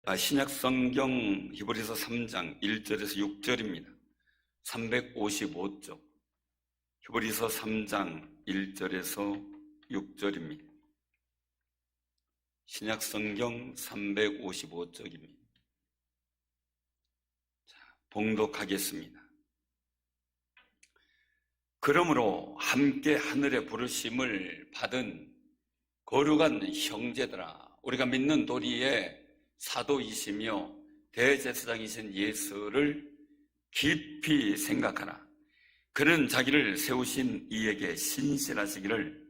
신약 성경 히브리서 3장 1절에서 6절입니다. 355쪽. 히브리서 3장 1절에서 6절입니다. 신약 성경 355쪽입니다. 봉독하겠습니다. 그러므로 함께 하늘의 부르심을 받은 거룩한 형제들아, 우리가 믿는 도리의 사도이시며 대제사장이신 예수를 깊이 생각하라. 그는 자기를 세우신 이에게 신실하시기를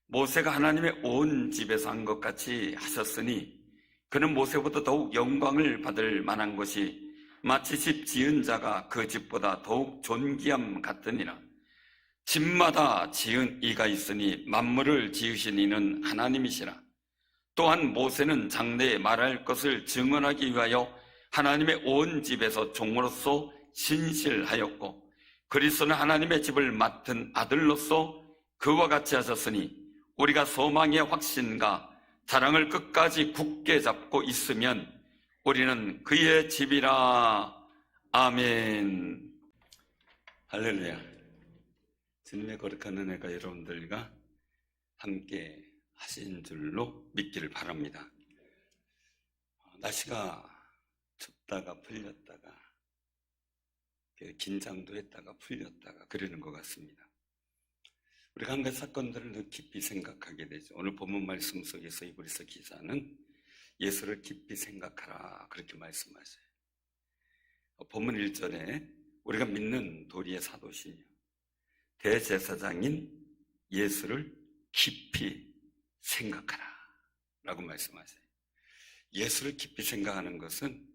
모세가 하나님의 온 집에서 한 것 같이 하셨으니 그는 모세보다 더욱 영광을 받을 만한 것이 마치 집 지은 자가 그 집보다 더욱 존귀함 같으니라. 집마다 지은 이가 있으니 만물을 지으신 이는 하나님이시라. 또한 모세는 장래에 말할 것을 증언하기 위하여 하나님의 온 집에서 종으로서 신실하였고 그리스도는 하나님의 집을 맡은 아들로서 그와 같이 하셨으니 우리가 소망의 확신과 자랑을 끝까지 굳게 잡고 있으면 우리는 그의 집이라. 아멘. 할렐루야. 주님의 거룩한 은혜가 여러분들과 함께 하신 줄로 믿기를 바랍니다. 날씨가 춥다가 풀렸다가 긴장도 했다가 풀렸다가 그러는 것 같습니다. 우리가 한 가지 사건들을 더 깊이 생각하게 되죠. 오늘 본문 말씀 속에서 히브리서 기자는 예수를 깊이 생각하라 그렇게 말씀하셔요. 본문 1절에 우리가 믿는 도리의 사도시며 대제사장인 예수를 깊이 생각하라 라고 말씀하세요. 예수를 깊이 생각하는 것은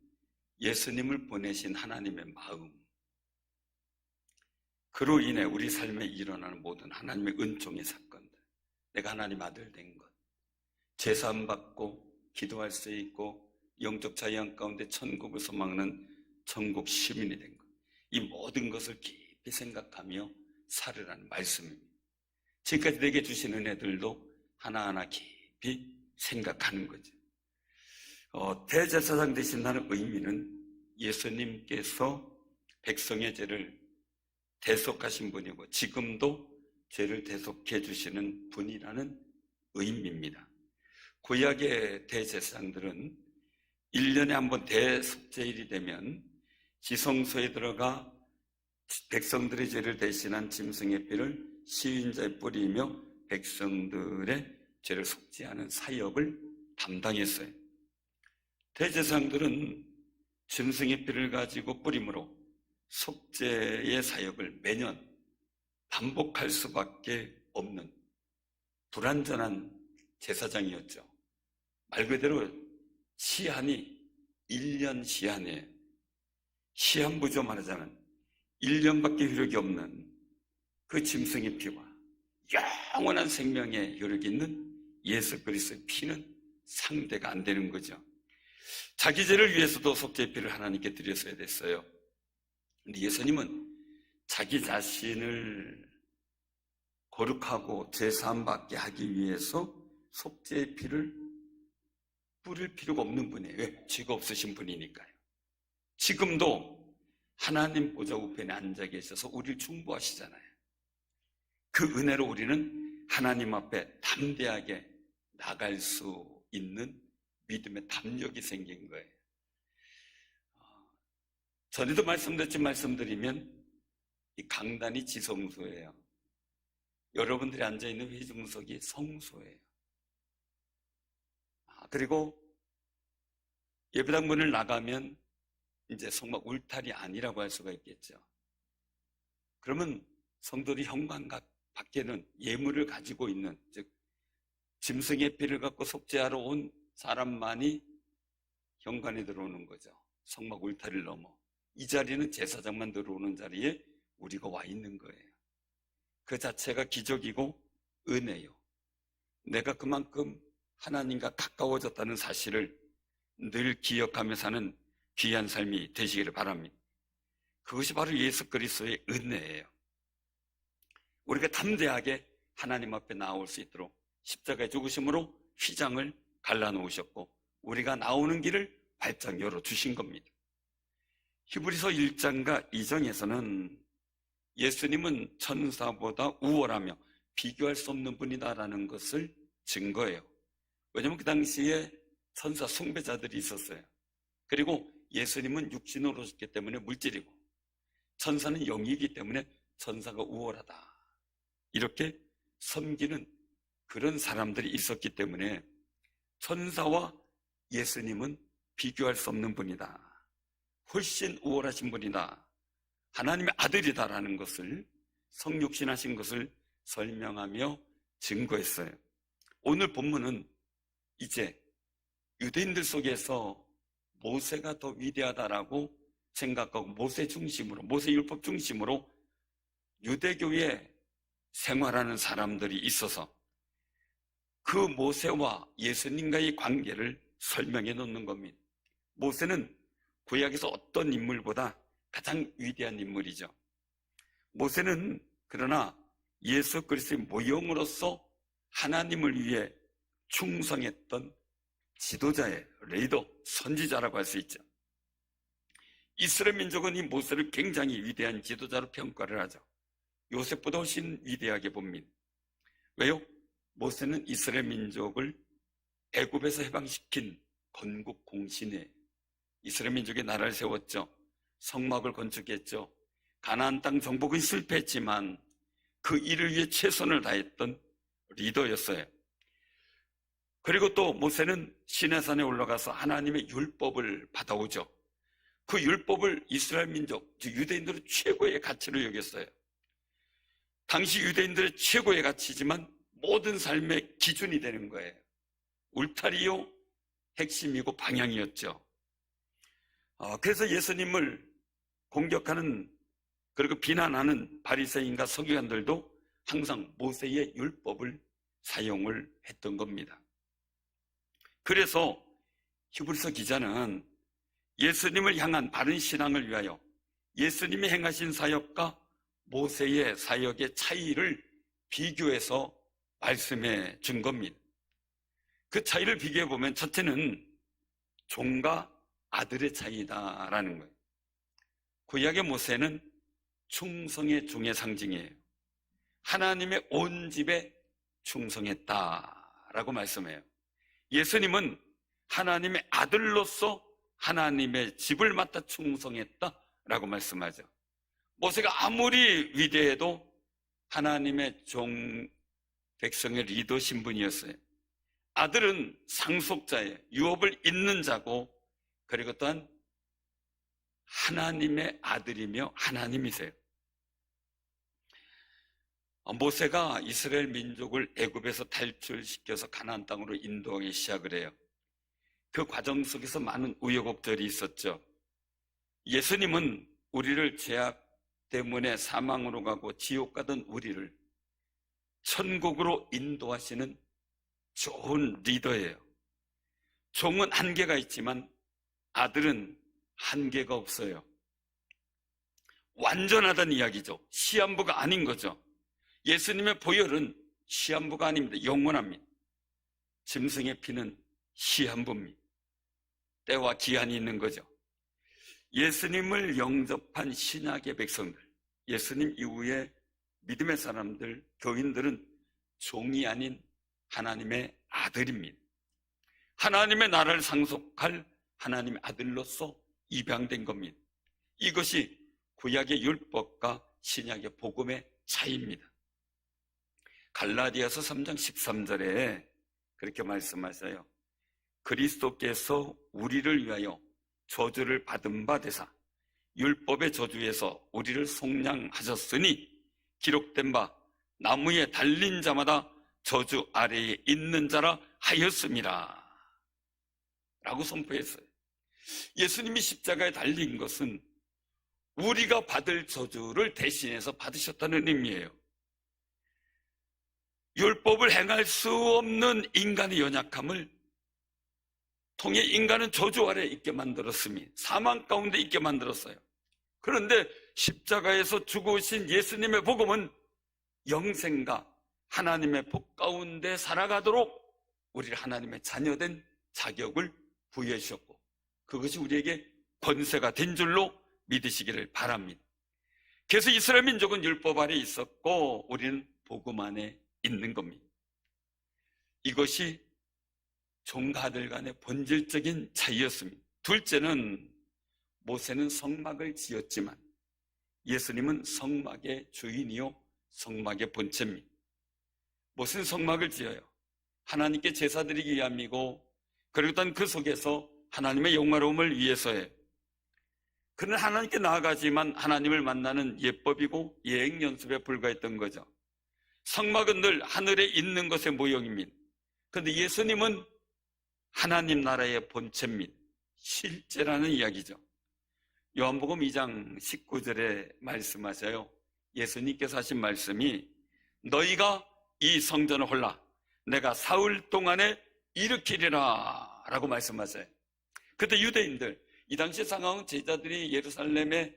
예수님을 보내신 하나님의 마음, 그로 인해 우리 삶에 일어나는 모든 하나님의 은총의 사건들, 내가 하나님 아들 된 것, 제사함 받고 기도할 수 있고 영적 자유함 가운데 천국을 소망하는 천국 시민이 된 것, 이 모든 것을 깊이 생각하며 살으라는 말씀입니다. 지금까지 내게 주신 은혜들도 하나하나 깊이 생각하는 거죠. 대제사장 되신다는 의미는 예수님께서 백성의 죄를 대속하신 분이고 지금도 죄를 대속해 주시는 분이라는 의미입니다. 구약의 대제사장들은 1년에 한 번 대속죄일이 되면 지성소에 들어가 백성들의 죄를 대신한 짐승의 피를 시인자에 뿌리며 백성들의 죄를 속죄하는 사역을 담당했어요. 대제사장들은 짐승의 피를 가지고 뿌림으로 속죄의 사역을 매년 반복할 수밖에 없는 불완전한 제사장이었죠. 말 그대로 시한이 1년 시한이에요. 시한부조 말하자면 1년밖에 효력이 없는 그 짐승의 피와 영원한 생명의 효력이 있는 예수 그리스도의 피는 상대가 안 되는 거죠. 자기 죄를 위해서도 속죄의 피를 하나님께 드렸어야 됐어요. 근데 예수님은 자기 자신을 거룩하고 죄사함 받게 하기 위해서 속죄의 피를 뿌릴 필요가 없는 분이에요. 왜? 죄가 없으신 분이니까요. 지금도 하나님 보좌 우편에 앉아 계셔서 우리를 중보하시잖아요. 그 은혜로 우리는 하나님 앞에 담대하게 나갈 수 있는 믿음의 담력이 생긴 거예요. 전에도 말씀드리면 이 강단이 지성소예요. 여러분들이 앉아있는 회중석이 성소예요. 그리고 예배당 문을 나가면 이제 성막 울타리 아니라고 할 수가 있겠죠. 그러면 성도들이 현관각 밖에는 예물을 가지고 있는, 즉 짐승의 피를 갖고 속죄하러 온 사람만이 현관에 들어오는 거죠. 성막 울타리를 넘어. 이 자리는 제사장만 들어오는 자리에 우리가 와 있는 거예요. 그 자체가 기적이고 은혜요. 내가 그만큼 하나님과 가까워졌다는 사실을 늘 기억하며 사는 귀한 삶이 되시기를 바랍니다. 그것이 바로 예수 그리스도의 은혜예요. 우리가 담대하게 하나님 앞에 나올 수 있도록 십자가의 죽으심으로 휘장을 갈라놓으셨고 우리가 나오는 길을 발짝 열어주신 겁니다. 히브리서 1장과 2장에서는 예수님은 천사보다 우월하며 비교할 수 없는 분이다라는 것을 증거해요. 왜냐하면 그 당시에 천사 숭배자들이 있었어요. 그리고 예수님은 육신으로 오셨기 때문에 물질이고 천사는 영이기 때문에 천사가 우월하다, 이렇게 섬기는 그런 사람들이 있었기 때문에 천사와 예수님은 비교할 수 없는 분이다, 훨씬 우월하신 분이다, 하나님의 아들이다라는 것을, 성육신하신 것을 설명하며 증거했어요. 오늘 본문은 이제 유대인들 속에서 모세가 더 위대하다라고 생각하고 모세 중심으로, 모세 율법 중심으로 유대교에 생활하는 사람들이 있어서 그 모세와 예수님과의 관계를 설명해 놓는 겁니다. 모세는 구약에서 어떤 인물보다 가장 위대한 인물이죠. 모세는 그러나 예수 그리스도의 모형으로서 하나님을 위해 충성했던 지도자의 리더, 선지자라고 할 수 있죠. 이스라엘 민족은 이 모세를 굉장히 위대한 지도자로 평가를 하죠. 요셉보다 훨씬 위대하게 봅니다. 왜요? 모세는 이스라엘 민족을 애굽에서 해방시킨 건국 공신에 이스라엘 민족의 나라를 세웠죠. 성막을 건축했죠. 가나안 땅 정복은 실패했지만 그 일을 위해 최선을 다했던 리더였어요. 그리고 또 모세는 시내산에 올라가서 하나님의 율법을 받아오죠. 그 율법을 이스라엘 민족, 즉 유대인들은 최고의 가치로 여겼어요. 당시 유대인들의 최고의 가치지만 모든 삶의 기준이 되는 거예요. 울타리요, 핵심이고 방향이었죠. 그래서 예수님을 공격하는, 그리고 비난하는 바리새인과 서기관들도 항상 모세의 율법을 사용을 했던 겁니다. 그래서 히브리서 기자는 예수님을 향한 바른 신앙을 위하여 예수님이 행하신 사역과 모세의 사역의 차이를 비교해서 말씀해 준 겁니다. 그 차이를 비교해 보면 첫째는 종과 아들의 차이다라는 거예요. 구약의 모세는 충성의 종의 상징이에요. 하나님의 온 집에 충성했다라고 말씀해요. 예수님은 하나님의 아들로서 하나님의 집을 맡아 충성했다라고 말씀하죠. 모세가 아무리 위대해도 하나님의 종 백성의 리더 신분이었어요. 아들은 상속자예요. 유업을 잇는 자고, 그리고 또한 하나님의 아들이며 하나님이세요. 모세가 이스라엘 민족을 애굽에서 탈출시켜서 가나안 땅으로 인도하기 시작을 해요. 그 과정 속에서 많은 우여곡절이 있었죠. 예수님은 우리를 죄악 때문에 사망으로 가고 지옥 가던 우리를 천국으로 인도하시는 좋은 리더예요. 종은 한계가 있지만 아들은 한계가 없어요. 완전하다는 이야기죠. 시한부가 아닌 거죠. 예수님의 보혈은 시한부가 아닙니다. 영원합니다. 짐승의 피는 시한부입니다. 때와 기한이 있는 거죠. 예수님을 영접한 신약의 백성들, 예수님 이후에 믿음의 사람들, 교인들은 종이 아닌 하나님의 아들입니다. 하나님의 나라를 상속할 하나님의 아들로서 입양된 겁니다. 이것이 구약의 율법과 신약의 복음의 차이입니다. 갈라디아서 3장 13절에 그렇게 말씀하세요. 그리스도께서 우리를 위하여 저주를 받은 바 되사 율법의 저주에서 우리를 속량하셨으니 기록된 바 나무에 달린 자마다 저주 아래에 있는 자라 하였습니다 라고 선포했어요. 예수님이 십자가에 달린 것은 우리가 받을 저주를 대신해서 받으셨다는 의미예요. 율법을 행할 수 없는 인간의 연약함을 통해 인간은 저주 아래에 있게 만들었습니다. 사망 가운데 있게 만들었어요. 그런데 십자가에서 죽으신 예수님의 복음은 영생과 하나님의 복 가운데 살아가도록 우리를 하나님의 자녀된 자격을 부여해 주셨고, 그것이 우리에게 권세가 된 줄로 믿으시기를 바랍니다. 그래서 이스라엘 민족은 율법 아래 있었고 우리는 복음 안에 있는 겁니다. 이것이 종과 아들 간의 본질적인 차이였습니다. 둘째는 모세는 성막을 지었지만 예수님은 성막의 주인이요 성막의 본체입니다. 모세는 성막을 지어요. 하나님께 제사드리기 위함이고, 그리고 또 그 속에서 하나님의 영화로움을 위해서예요. 그는 하나님께 나아가지만 하나님을 만나는 예법이고 예행 연습에 불과했던 거죠. 성막은 늘 하늘에 있는 것의 모형입니다. 그런데 예수님은 하나님 나라의 본체입니다. 실제라는 이야기죠. 요한복음 2장 19절에 말씀하셔요. 예수님께서 하신 말씀이 너희가 이 성전을 홀라 내가 사흘 동안에 일으키리라 라고 말씀하세요. 그때 유대인들, 이 당시 상황은 제자들이 예루살렘의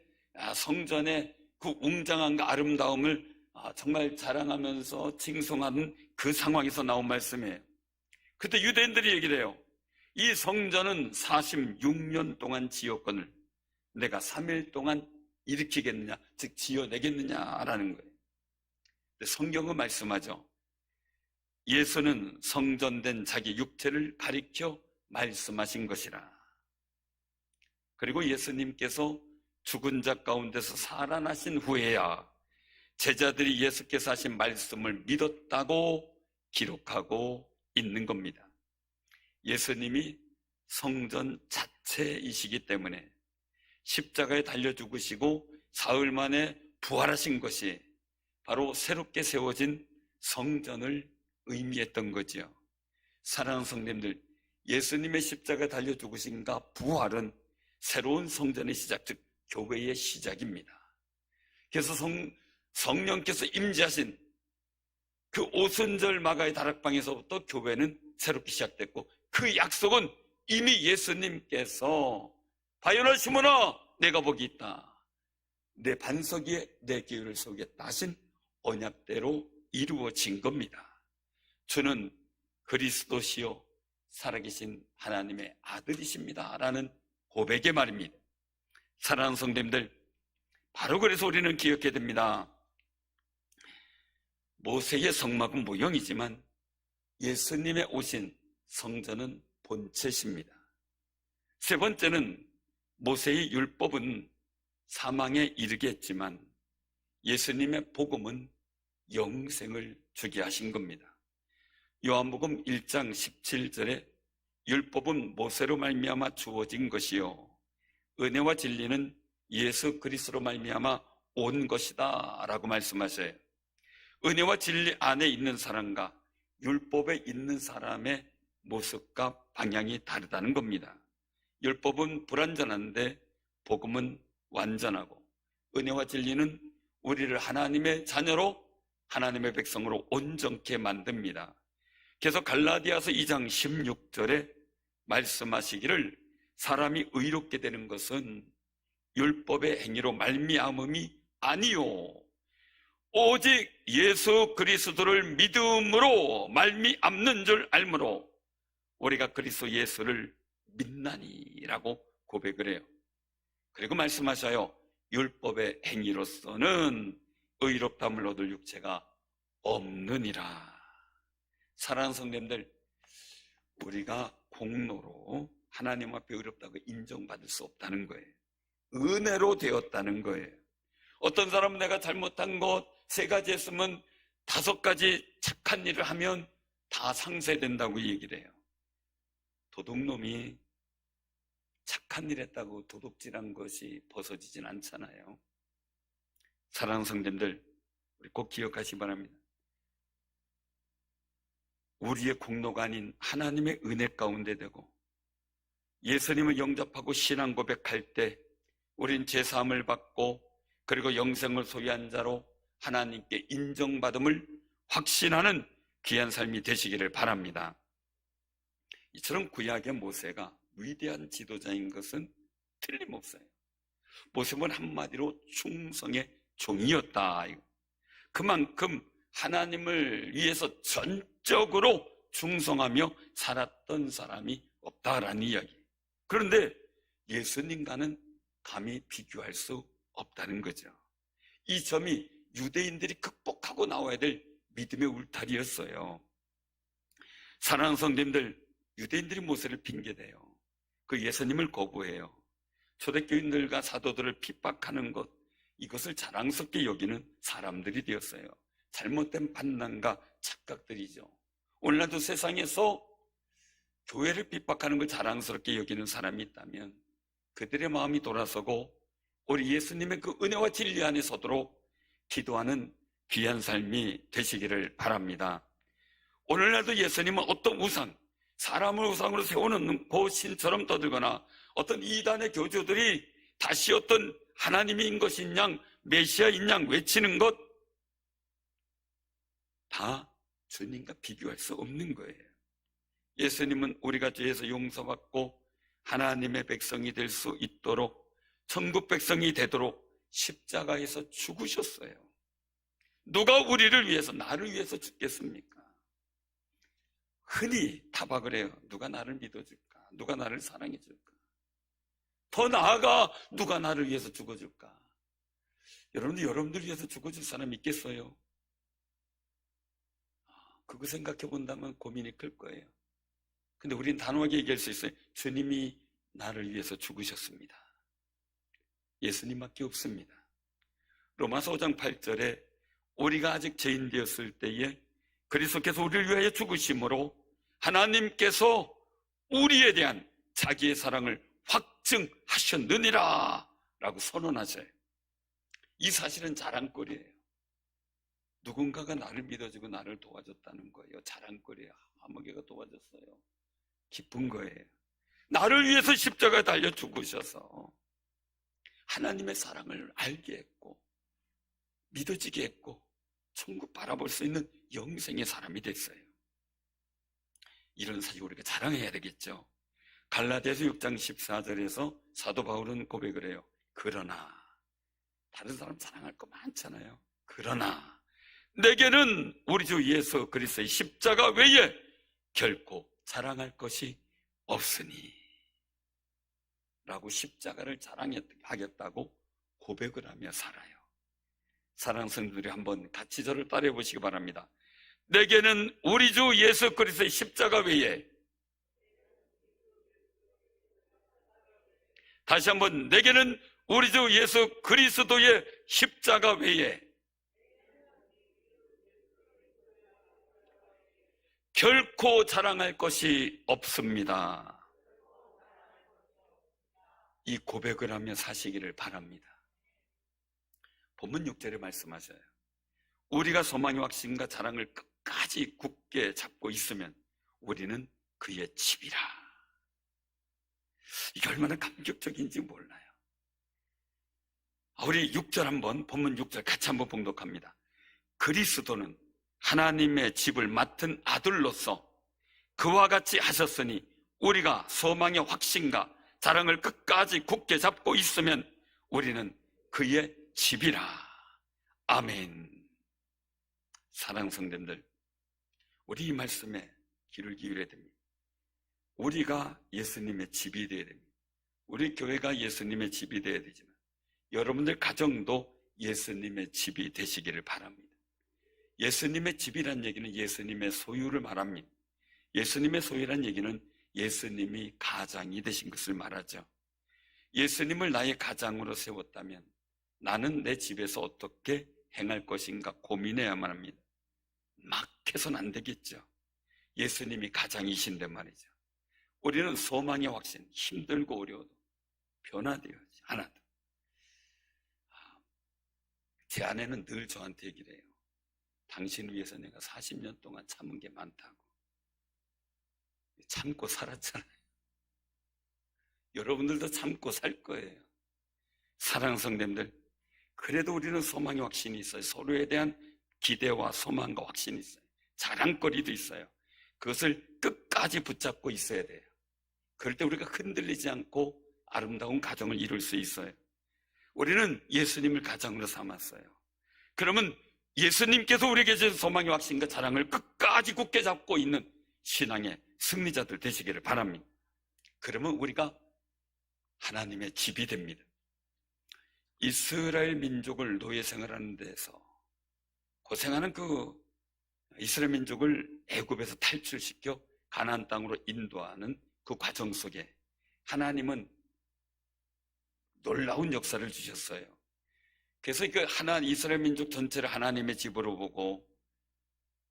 성전의 그 웅장함과 아름다움을 정말 자랑하면서 칭송하는 그 상황에서 나온 말씀이에요. 그때 유대인들이 얘기를 해요. 이 성전은 46년 동안 지었거늘 내가 3일 동안 일으키겠느냐, 즉 지어내겠느냐라는 거예요. 성경은 말씀하죠. 예수는 성전된 자기 육체를 가리켜 말씀하신 것이라. 그리고 예수님께서 죽은 자 가운데서 살아나신 후에야 제자들이 예수께서 하신 말씀을 믿었다고 기록하고 있는 겁니다. 예수님이 성전 자체이시기 때문에 십자가에 달려 죽으시고 사흘 만에 부활하신 것이 바로 새롭게 세워진 성전을 의미했던 거지요. 사랑하는 성도님들, 예수님의 십자가에 달려 죽으신가 부활은 새로운 성전의 시작, 즉 교회의 시작입니다. 그래서 성령께서 임재하신 그 오순절 마가의 다락방에서부터 교회는 새롭게 시작됐고, 그 약속은 이미 예수님께서 바요나 시몬아 내가 복이 있다, 내 반석 위에 내 기회를 세우겠다 하신 언약대로 이루어진 겁니다. 주는 그리스도시요 살아계신 하나님의 아들이십니다 라는 고백의 말입니다. 사랑하는 성도님들, 바로 그래서 우리는 기억해야 됩니다. 모세의 성막은 모형이지만 예수님의 오신 성전은 본체십니다. 세 번째는 모세의 율법은 사망에 이르게 했지만 예수님의 복음은 영생을 주게 하신 겁니다. 요한복음 1장 17절에 율법은 모세로 말미암아 주어진 것이요 은혜와 진리는 예수 그리스도로 말미암아 온 것이다 라고 말씀하셔요. 은혜와 진리 안에 있는 사람과 율법에 있는 사람의 모습과 방향이 다르다는 겁니다. 율법은 불완전한데 복음은 완전하고, 은혜와 진리는 우리를 하나님의 자녀로, 하나님의 백성으로 온전케 만듭니다. 그래서 갈라디아서 2장 16절에 말씀하시기를 사람이 의롭게 되는 것은 율법의 행위로 말미암음이 아니요 오직 예수 그리스도를 믿음으로 말미암는 줄 알므로 우리가 그리스도 예수를 믿나니라고 고백을 해요. 그리고 말씀하셔요. 율법의 행위로서는 의롭다함을 얻을 육체가 없느니라. 사랑하는 성도님들, 우리가 공로로 하나님 앞에 의롭다고 인정받을 수 없다는 거예요. 은혜로 되었다는 거예요. 어떤 사람은 내가 잘못한 것 3가지 했으면 5가지 착한 일을 하면 다 상쇄된다고 얘기를 해요. 도둑놈이 착한 일 했다고 도둑질한 것이 벗어지진 않잖아요. 사랑하는 성도님들, 우리 꼭 기억하시기 바랍니다. 우리의 공로가 아닌 하나님의 은혜 가운데 되고 예수님을 영접하고 신앙 고백할 때 우린 제사함을 받고 그리고 영생을 소유한 자로 하나님께 인정받음을 확신하는 귀한 삶이 되시기를 바랍니다. 이처럼 구약의 모세가 위대한 지도자인 것은 틀림없어요. 모세는 한마디로 충성의 종이었다. 그만큼 하나님을 위해서 전적으로 충성하며 살았던 사람이 없다라는 이야기. 그런데 예수님과는 감히 비교할 수 없다는 거죠. 이 점이 유대인들이 극복하고 나와야 될 믿음의 울타리였어요. 사랑하는 성도님들, 유대인들이 모세를 핑계대요. 그 예수님을 거부해요. 초대교인들과 사도들을 핍박하는 것, 이것을 자랑스럽게 여기는 사람들이 되었어요. 잘못된 판단과 착각들이죠. 오늘날도 세상에서 교회를 핍박하는 걸 자랑스럽게 여기는 사람이 있다면 그들의 마음이 돌아서고 우리 예수님의 그 은혜와 진리 안에 서도록 기도하는 귀한 삶이 되시기를 바랍니다. 오늘날도 예수님은 어떤 우상, 사람을 우상으로 세워놓고 신처럼 떠들거나 어떤 이단의 교주들이 다시 어떤 하나님인 것인 양, 메시아인 양 외치는 것, 다 주님과 비교할 수 없는 거예요. 예수님은 우리가 죄에서 용서받고 하나님의 백성이 될 수 있도록, 천국 백성이 되도록 십자가에서 죽으셨어요. 누가 우리를 위해서, 나를 위해서 죽겠습니까? 흔히 타박을 해요. 누가 나를 믿어줄까? 누가 나를 사랑해줄까? 더 나아가 누가 나를 위해서 죽어줄까? 여러분들 위해서 죽어줄 사람 있겠어요? 그거 생각해 본다면 고민이 클 거예요. 근데 우리는 단호하게 얘기할 수 있어요. 주님이 나를 위해서 죽으셨습니다. 예수님밖에 없습니다. 로마서 5장 8절에 우리가 아직 죄인 되었을 때에 그리스도께서 우리를 위하여 죽으심으로 하나님께서 우리에 대한 자기의 사랑을 확증하셨느니라 라고 선언하셔요. 이 사실은 자랑거리예요. 누군가가 나를 믿어주고 나를 도와줬다는 거예요. 자랑거리예요. 아무개가 도와줬어요. 기쁜 거예요. 나를 위해서 십자가에 달려 죽으셔서 하나님의 사랑을 알게 했고 믿어지게 했고 천국 바라볼 수 있는 영생의 사람이 됐어요. 이런 사실 우리가 자랑해야 되겠죠. 갈라디아서 6장 14절에서 사도 바울은 고백을 해요. 그러나, 다른 사람 자랑할 거 많잖아요. 그러나 내게는 우리 주 예수 그리스도의 십자가 외에 결코 자랑할 것이 없으니 라고 십자가를 자랑하겠다고 고백을 하며 살아요. 사랑하는 성도들이 한번 같이 저를 따라해 보시기 바랍니다. 내게는 우리 주 예수 그리스도의 십자가 외에, 다시 한번, 내게는 우리 주 예수 그리스도의 십자가 외에 결코 자랑할 것이 없습니다. 이 고백을 하며 사시기를 바랍니다. 본문 6절에 말씀하셔요. 우리가 소망의 확신과 자랑을 끝까지 굳게 잡고 있으면 우리는 그의 집이라. 이게 얼마나 감격적인지 몰라요. 우리 6절 한번, 본문 6절 같이 한번 봉독합니다. 그리스도는 하나님의 집을 맡은 아들로서 그와 같이 하셨으니 우리가 소망의 확신과 자랑을 끝까지 굳게 잡고 있으면 우리는 그의 집이라. 아멘. 사랑하는 성도님들, 우리 이 말씀에 귀를 기울여야 됩니다. 우리가 예수님의 집이 되어야 됩니다. 우리 교회가 예수님의 집이 되어야 되지만 여러분들 가정도 예수님의 집이 되시기를 바랍니다. 예수님의 집이란 얘기는 예수님의 소유를 말합니다. 예수님의 소유란 얘기는 예수님이 가장이 되신 것을 말하죠. 예수님을 나의 가장으로 세웠다면 나는 내 집에서 어떻게 행할 것인가 고민해야만 합니다. 막 해서는 안 되겠죠. 예수님이 가장이신데 말이죠. 우리는 소망의 확신, 힘들고 어려워도 변화되어야지 않아도. 제 아내는 늘 저한테 얘기를 해요. 당신을 위해서 내가 40년 동안 참은 게 많다고. 참고 살았잖아요. 여러분들도 참고 살 거예요. 사랑하는 성도님들, 그래도 우리는 소망의 확신이 있어요. 서로에 대한 기대와 소망과 확신이 있어요. 자랑거리도 있어요. 그것을 끝까지 붙잡고 있어야 돼요. 그럴 때 우리가 흔들리지 않고 아름다운 가정을 이룰 수 있어요. 우리는 예수님을 가장으로 삼았어요. 그러면 예수님께서 우리에게 주신 소망의 확신과 자랑을 끝까지 굳게 잡고 있는 신앙의 승리자들 되시기를 바랍니다. 그러면 우리가 하나님의 집이 됩니다. 이스라엘 민족을 노예 생활하는 데서 고생하는 그 이스라엘 민족을 애굽에서 탈출시켜 가나안 땅으로 인도하는 그 과정 속에 하나님은 놀라운 역사를 주셨어요. 그래서 그 이스라엘 민족 전체를 하나님의 집으로 보고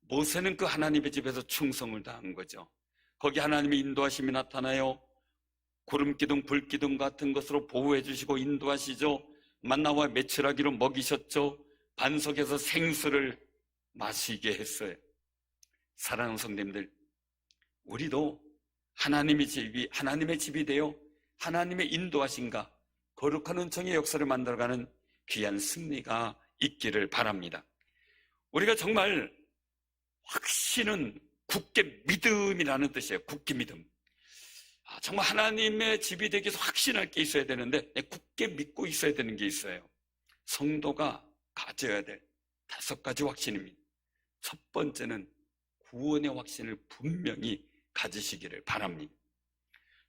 모세는 그 하나님의 집에서 충성을 다한 거죠. 거기 하나님의 인도하심이 나타나요. 구름기둥, 불기둥 같은 것으로 보호해 주시고 인도하시죠. 만나와 메추라기로 먹이셨죠. 반석에서 생수를 마시게 했어요. 사랑하는 성도님들, 우리도 하나님의 집이 되어 하나님의 인도하심과 거룩한 은총의 역사를 만들어가는 귀한 승리가 있기를 바랍니다. 우리가 정말 확신은 굳게 믿음이라는 뜻이에요. 굳게 믿음. 정말 하나님의 집이 되기 위해서 확신할 게 있어야 되는데 굳게 믿고 있어야 되는 게 있어요. 성도가 가져야 될 5가지 확신입니다. 첫 번째는 구원의 확신을 분명히 가지시기를 바랍니다.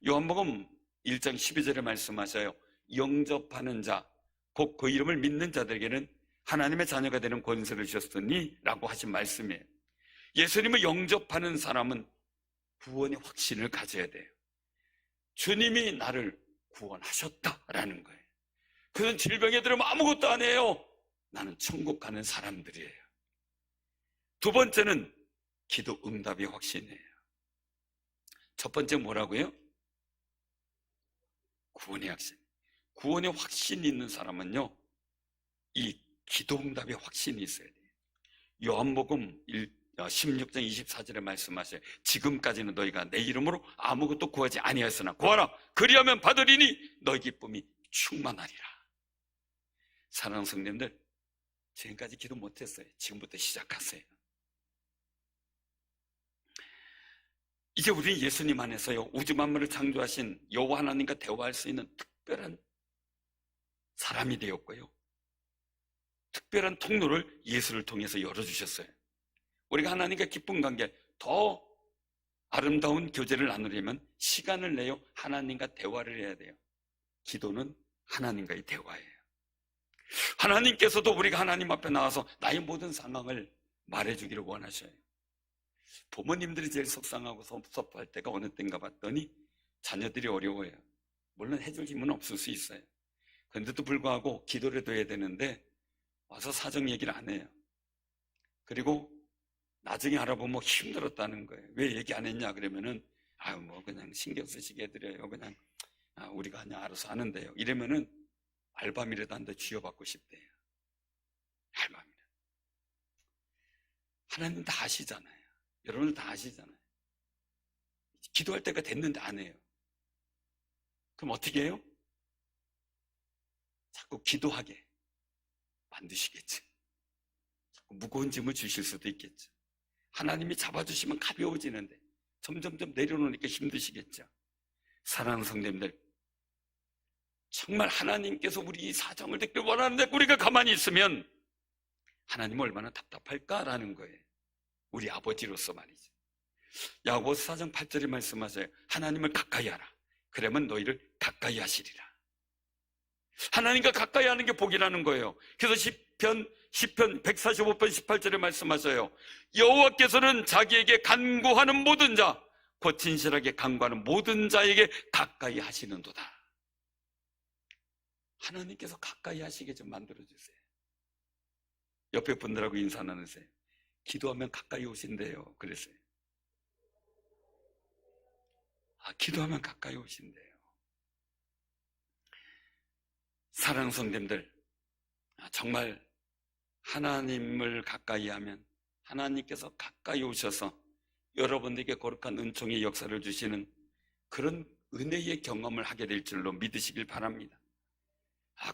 요한복음 1장 12절에 말씀하셔요. 영접하는 자, 곧 그 이름을 믿는 자들에게는 하나님의 자녀가 되는 권세를 주셨으니 라고 하신 말씀이에요. 예수님을 영접하는 사람은 구원의 확신을 가져야 돼요. 주님이 나를 구원하셨다라는 거예요. 그는 질병에 들으면 아무것도 안 해요. 나는 천국 가는 사람들이에요. 두 번째는 기도 응답의 확신이에요. 첫 번째 뭐라고요? 구원의 확신. 구원의 확신이 있는 사람은요, 이 기도 응답의 확신이 있어야 돼요. 요한복음 16장 24절에 말씀하셔요. 지금까지는 너희가 내 이름으로 아무것도 구하지 아니하였으나 구하라. 그리하면 받으리니 너희 기쁨이 충만하리라. 사랑하는 성도님들, 지금까지 기도 못했어요. 지금부터 시작하세요. 이제 우리는 예수님 안에서요, 우주 만물을 창조하신 여호와 하나님과 대화할 수 있는 특별한 사람이 되었고요, 특별한 통로를 예수를 통해서 열어주셨어요. 우리가 하나님과 깊은 관계, 더 아름다운 교제를 나누려면 시간을 내어 하나님과 대화를 해야 돼요. 기도는 하나님과의 대화예요. 하나님께서도 우리가 하나님 앞에 나와서 나의 모든 상황을 말해주기를 원하셔요. 부모님들이 제일 속상하고 섭섭할 때가 어느 때인가 봤더니 자녀들이 어려워요. 물론 해줄 힘은 없을 수 있어요. 그런데도 불구하고 기도를 해야 되는데 와서 사정 얘기를 안 해요. 그리고 나중에 알아보면 힘들었다는 거예요. 왜 얘기 안 했냐 그러면은 그냥 신경 쓰시게 해드려요. 그냥 우리가 그냥 알아서 하는데요. 이러면은 알밤이라도 한 대 쥐어받고 싶대요. 알밤이라. 하나님 다 아시잖아요. 여러분들 다 아시잖아요. 기도할 때가 됐는데 안 해요. 그럼 어떻게 해요? 자꾸 기도하게 만드시겠죠. 자꾸 무거운 짐을 주실 수도 있겠죠. 하나님이 잡아주시면 가벼워지는데 점점점 내려놓으니까 힘드시겠죠. 사랑하는 성도님들, 정말 하나님께서 우리 사정을 듣길 원하는데 우리가 가만히 있으면 하나님은 얼마나 답답할까라는 거예요. 우리 아버지로서 말이죠. 야고보서 4장 8절에 말씀하세요. 하나님을 가까이 하라. 그러면 너희를 가까이 하시리라. 하나님과 가까이 하는 게 복이라는 거예요. 그래서 시편 145편 18절에 말씀하셔요. 여호와께서는 자기에게 간구하는 모든 자, 곧 진실하게 간구하는 모든 자에게 가까이 하시는도다. 하나님께서 가까이 하시게 좀 만들어주세요. 옆에 분들하고 인사 나누세요. 기도하면 가까이 오신대요. 그랬어요. 기도하면 가까이 오신대요. 사랑하는 성도님들, 정말 하나님을 가까이 하면 하나님께서 가까이 오셔서 여러분들에게 거룩한 은총의 역사를 주시는 그런 은혜의 경험을 하게 될 줄로 믿으시길 바랍니다.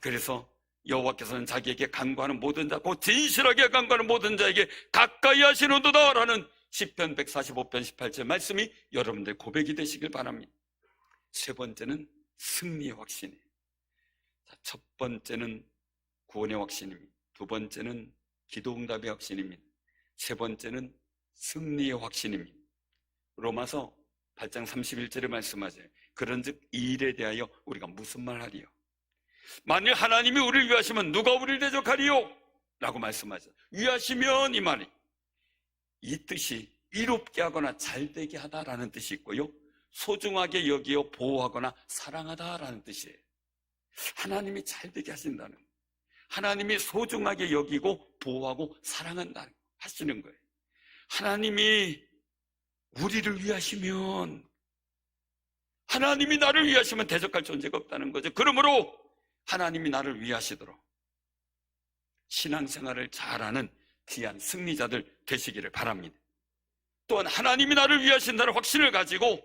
그래서 여호와께서는 자기에게 간구하는 모든 자, 곧 진실하게 간구하는 모든 자에게 가까이 하시는도다 라는 시편 145편 18절 말씀이 여러분들 고백이 되시길 바랍니다. 세 번째는 승리의 확신이에요. 첫 번째는 구원의 확신입니다. 두 번째는 기도응답의 확신입니다. 세 번째는 승리의 확신입니다. 로마서 8장 31절에 말씀하세요. 그런즉 이 일에 대하여 우리가 무슨 말하리요? 만일 하나님이 우리를 위하시면 누가 우리를 대적하리요? 라고 말씀하죠. 위하시면 이 말이, 이 뜻이 이롭게 하거나 잘되게 하다라는 뜻이 있고요, 소중하게 여기어 보호하거나 사랑하다라는 뜻이에요. 하나님이 잘되게 하신다는 거예요. 하나님이 소중하게 여기고 보호하고 사랑한다는 하시는 거예요. 하나님이 우리를 위하시면, 하나님이 나를 위하시면 대적할 존재가 없다는 거죠. 그러므로 하나님이 나를 위하시도록 신앙생활을 잘하는 귀한 승리자들 되시기를 바랍니다. 또한 하나님이 나를 위하신다는 확신을 가지고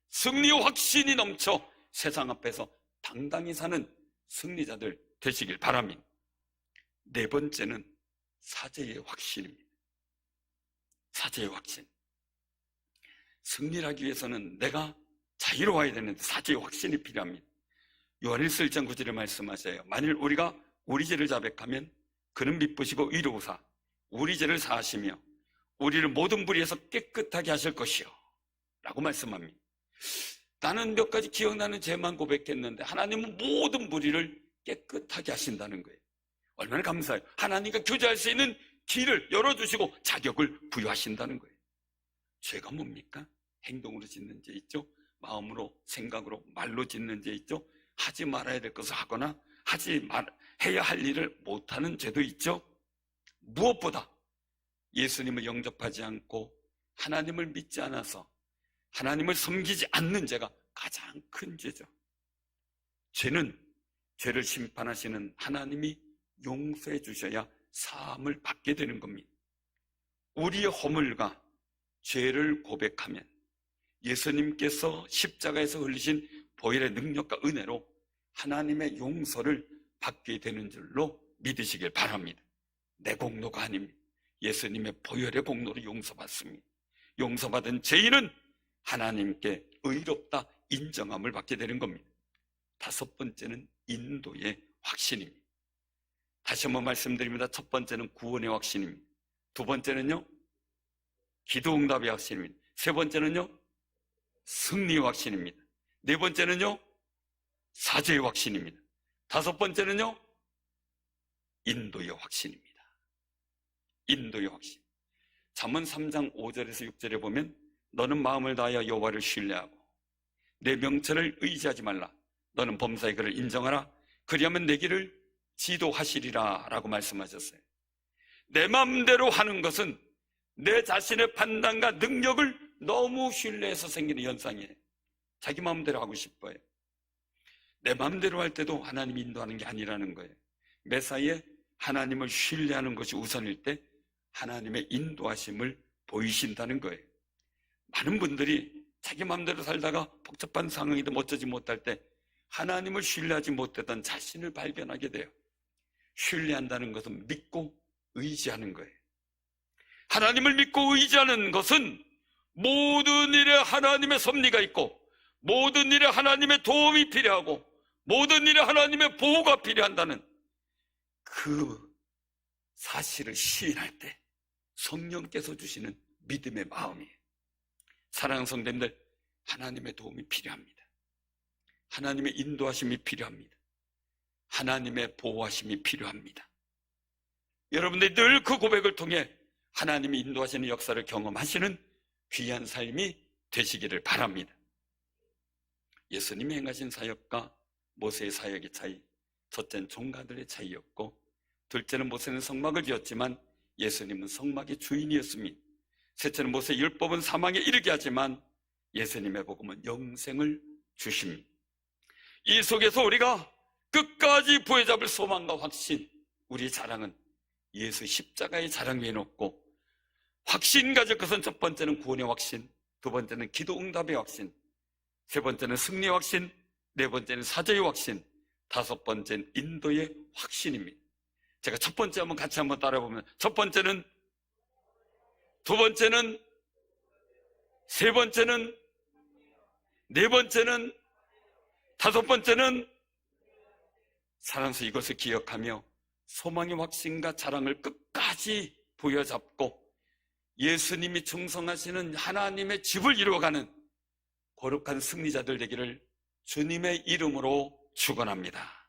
승리의 확신이 넘쳐 세상 앞에서 당당히 사는 승리자들 되시길 바랍니다. 네 번째는 사죄의 확신입니다. 사죄의 확신. 승리를 하기 위해서는 내가 자유로워야 되는데 사죄의 확신이 필요합니다. 요한일서 1장 9절에 말씀하세요. 만일 우리가 우리 죄를 자백하면 그는 미쁘시고 위로우사 우리 죄를 사하시며 우리를 모든 불의에서 깨끗하게 하실 것이요 라고 말씀합니다. 나는 몇 가지 기억나는 죄만 고백했는데 하나님은 모든 불의를 깨끗하게 하신다는 거예요. 얼마나 감사해요. 하나님과 교제할 수 있는 길을 열어주시고 자격을 부여하신다는 거예요. 죄가 뭡니까? 행동으로 짓는 죄 있죠. 마음으로, 생각으로, 말로 짓는 죄 있죠. 하지 말아야 될 것을 하거나 해야 할 일을 못하는 죄도 있죠. 무엇보다 예수님을 영접하지 않고 하나님을 믿지 않아서 하나님을 섬기지 않는 죄가 가장 큰 죄죠. 죄는 죄를 심판하시는 하나님이 용서해 주셔야 사함을 받게 되는 겁니다. 우리의 허물과 죄를 고백하면 예수님께서 십자가에서 흘리신 보혈의 능력과 은혜로 하나님의 용서를 받게 되는 줄로 믿으시길 바랍니다. 내 공로가 아닙니다. 예수님의 보혈의 공로로 용서받습니다. 용서받은 죄인은 하나님께 의롭다 인정함을 받게 되는 겁니다. 다섯 번째는 인도의 확신입니다. 다시 한번 말씀드립니다. 첫 번째는 구원의 확신입니다. 두 번째는요, 기도응답의 확신입니다. 세 번째는요, 승리의 확신입니다. 네 번째는요, 사죄의 확신입니다. 다섯 번째는요, 인도의 확신입니다. 인도의 확신. 잠언 3장 5절에서 6절에 보면 너는 마음을 다하여 여호와를 신뢰하고 내 명철을 의지하지 말라. 너는 범사의 그를 인정하라. 그리하면 내 길을 지도하시리라 라고 말씀하셨어요. 내 마음대로 하는 것은 내 자신의 판단과 능력을 너무 신뢰해서 생기는 현상이에요. 자기 마음대로 하고 싶어요. 내 마음대로 할 때도 하나님이 인도하는 게 아니라는 거예요. 매사에 하나님을 신뢰하는 것이 우선일 때 하나님의 인도하심을 보이신다는 거예요. 많은 분들이 자기 마음대로 살다가 복잡한 상황이든 어쩌지 못할 때 하나님을 신뢰하지 못했던 자신을 발견하게 돼요. 신뢰한다는 것은 믿고 의지하는 거예요. 하나님을 믿고 의지하는 것은 모든 일에 하나님의 섭리가 있고 모든 일에 하나님의 도움이 필요하고 모든 일에 하나님의 보호가 필요한다는 그 사실을 시인할 때 성령께서 주시는 믿음의 마음이에요. 사랑하는 성도님들, 하나님의 도움이 필요합니다. 하나님의 인도하심이 필요합니다. 하나님의 보호하심이 필요합니다. 여러분들이 늘 그 고백을 통해 하나님이 인도하시는 역사를 경험하시는 귀한 삶이 되시기를 바랍니다. 예수님이 행하신 사역과 모세의 사역의 차이, 첫째는 종가들의 차이였고 둘째는 모세는 성막을 지었지만 예수님은 성막의 주인이었습니다. 셋째는 모세의 율법은 사망에 이르게 하지만 예수님의 복음은 영생을 주십니다. 이 속에서 우리가 끝까지 부여잡을 소망과 확신, 우리의 자랑은 예수 십자가의 자랑 위에 놓고 확신 가질 것은 첫 번째는 구원의 확신, 두 번째는 기도 응답의 확신, 세 번째는 승리의 확신, 네 번째는 사죄의 확신, 다섯 번째는 인도의 확신입니다. 제가 첫 번째 한번 같이 한번 따라보면 첫 번째는, 두 번째는, 세 번째는, 네 번째는, 다섯 번째는 사랑해서 이것을 기억하며 소망의 확신과 자랑을 끝까지 부여잡고 예수님이 충성하시는 하나님의 집을 이루어가는 거룩한 승리자들 되기를 주님의 이름으로 축원합니다.